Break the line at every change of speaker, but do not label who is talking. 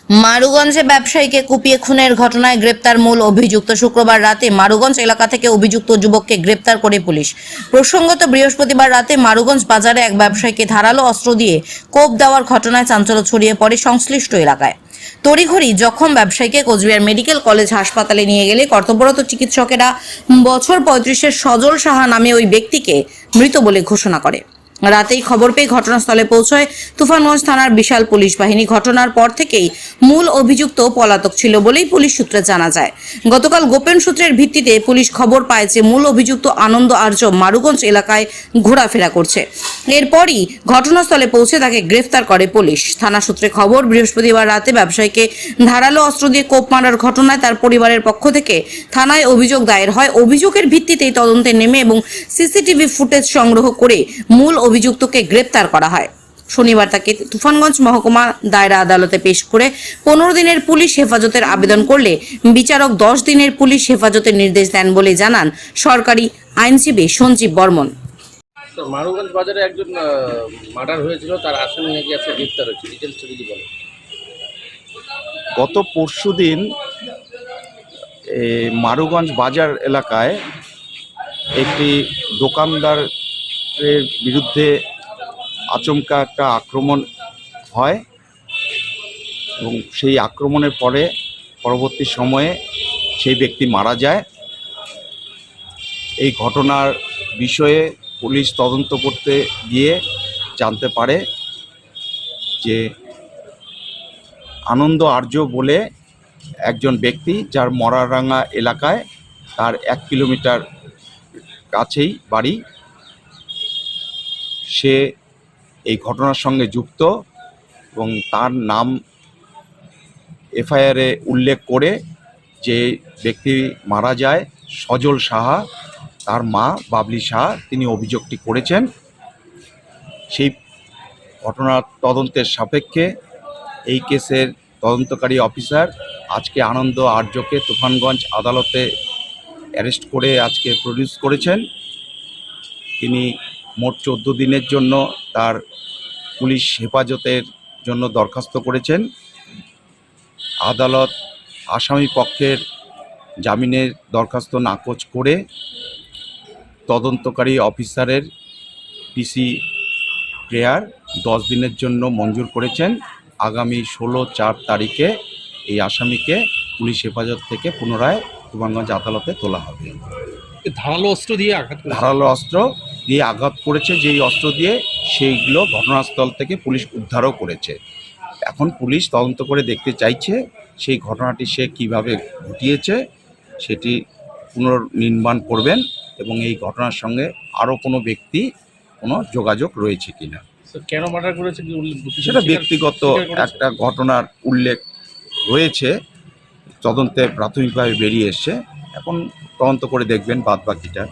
মারুগঞ্জে ব্যবসায়ীকে কুপিয়ে খুনের ঘটনায় গ্রেপ্তার মূল অভিযুক্ত। শুক্রবার রাতে মারুগঞ্জ এলাকা থেকে অভিযুক্ত যুবককে গ্রেপ্তার করে পুলিশ। প্রসঙ্গত, বৃহস্পতিবার রাতে মারুগঞ্জ বাজারে এক ব্যবসায়ীকে ধারালো অস্ত্র দিয়ে কোপ দেওয়ার ঘটনায় চাঞ্চল্য ছড়িয়ে পড়ে সংশ্লিষ্ট এলাকায়। তড়িঘড়ি জখম ব্যবসায়ীকে কোচবিহার মেডিকেল কলেজ হাসপাতালে নিয়ে গেলে কর্তব্যরত চিকিৎসকেরা বছর 35-এর সজল সাহা নামে ওই ব্যক্তিকে মৃত বলে ঘোষণা করে। রাতেই খবর পেয়ে ঘটনাস্থলে পৌঁছয় তুফানগঞ্জ থানার বিশাল পুলিশ বাহিনী। ঘটনার পর থেকেই মূল অভিযুক্ত পলাতক ছিল বলেই পুলিশ সূত্রে জানা যায়। গতকাল গোপন সূত্রের ভিত্তিতে পুলিশ খবর পায় যে মূল অভিযুক্ত আনন্দ আর্য মারুগঞ্জ এলাকায় ঘোরাফেরা করছে। এরপরই ঘটনাস্থলে পৌঁছে তাকে গ্রেফতার করে পুলিশ। থানা সূত্রে খবর, বৃহস্পতিবার রাতে ব্যবসায়ীকে ধারালো অস্ত্র দিয়ে কোপ মারার ঘটনায় তার পরিবারের পক্ষ থেকে থানায় অভিযোগ দায়ের হয়। অভিযোগের ভিত্তিতেই তদন্তে নেমে এবং সিসিটিভি ফুটেজ সংগ্রহ করে মূল অভিযুক্তকে গ্রেপ্তার করা হয়। শনিবার তাকে তুফানগঞ্জ মহকুমা দায়রা আদালতে পেশ করে 15 দিনের পুলিশ হেফাজতের আবেদন করলে বিচারক 10 দিনের পুলিশ হেফাজতের নির্দেশ দেন বলে জানান সরকারি আইনজীবী সঞ্জীব বর্মন।
মারুগঞ্জ বাজারে একজন মার্ডার হয়েছিল, তার আসামি নাকি আজকে গ্রেপ্তার হয়েছে। ডিটেলসটা যদি বলেন।
গত পরশুদিন মারুগঞ্জ বাজার এলাকায় একটি দোকানদারের বিরুদ্ধে আচমকা একটা আক্রমণ হয় এবং সেই আক্রমণের পরবর্তী সময়ে সেই ব্যক্তি মারা যায়। এই ঘটনার বিষয়ে পুলিশ তদন্ত করতে গিয়ে জানতে পারে যে আনন্দ আর্য বলে একজন ব্যক্তি, যার মরারাঙ্গা এলাকায় তার 1 কিলোমিটার কাছেই বাড়ি, সে এই ঘটনার সঙ্গে যুক্ত এবং তার নাম এফআইআরে উল্লেখ করে যে ব্যক্তি মারা যায় সজল সাহা, তার মা বাবলি সাহা, তিনি অভিযোগটি করেছেন। সেই ঘটনার তদন্তের সাপেক্ষে এই কেসের তদন্তকারী অফিসার আজকে আনন্দ আর্যকে তুফানগঞ্জ আদালতে অ্যারেস্ট করে আজকে প্রডিউস করেছেন। তিনি মোট 14 দিনের জন্য তার পুলিশ হেফাজতের জন্য দরখাস্ত করেছেন। আদালত আসামি পক্ষের জামিনের দরখাস্ত নাকচ করে তদন্তকারী অফিসারের পিসি প্রেয়ার 10 দিনের জন্য মঞ্জুর করেছেন। আগামী 16/4 তারিখে এই আসামিকে পুলিশ হেফাজত থেকে পুনরায় তুফানগঞ্জ আদালতে তোলা হবে।
ধারালো অস্ত্র দিয়ে
আঘাত করেছে, যেই অস্ত্র দিয়ে সেইগুলো ঘটনাস্থল থেকে পুলিশ উদ্ধারও করেছে। এখন পুলিশ তদন্ত করে দেখতে চাইছে সেই ঘটনাটি সে কিভাবে ঘটিয়েছে, সেটি পুনর্নির্মাণ করবেন এবং এই ঘটনার সঙ্গে আরও কোনো ব্যক্তি কোনো যোগাযোগ রয়েছে কিনা
কেন মার্ডার করেছে
সেটা ব্যক্তিগত একটা ঘটনার উল্লেখ রয়েছে, তদন্তে প্রাথমিকভাবে বেরিয়ে এসছে। এখন তদন্ত করে দেখবেন বাদ বাকিটা।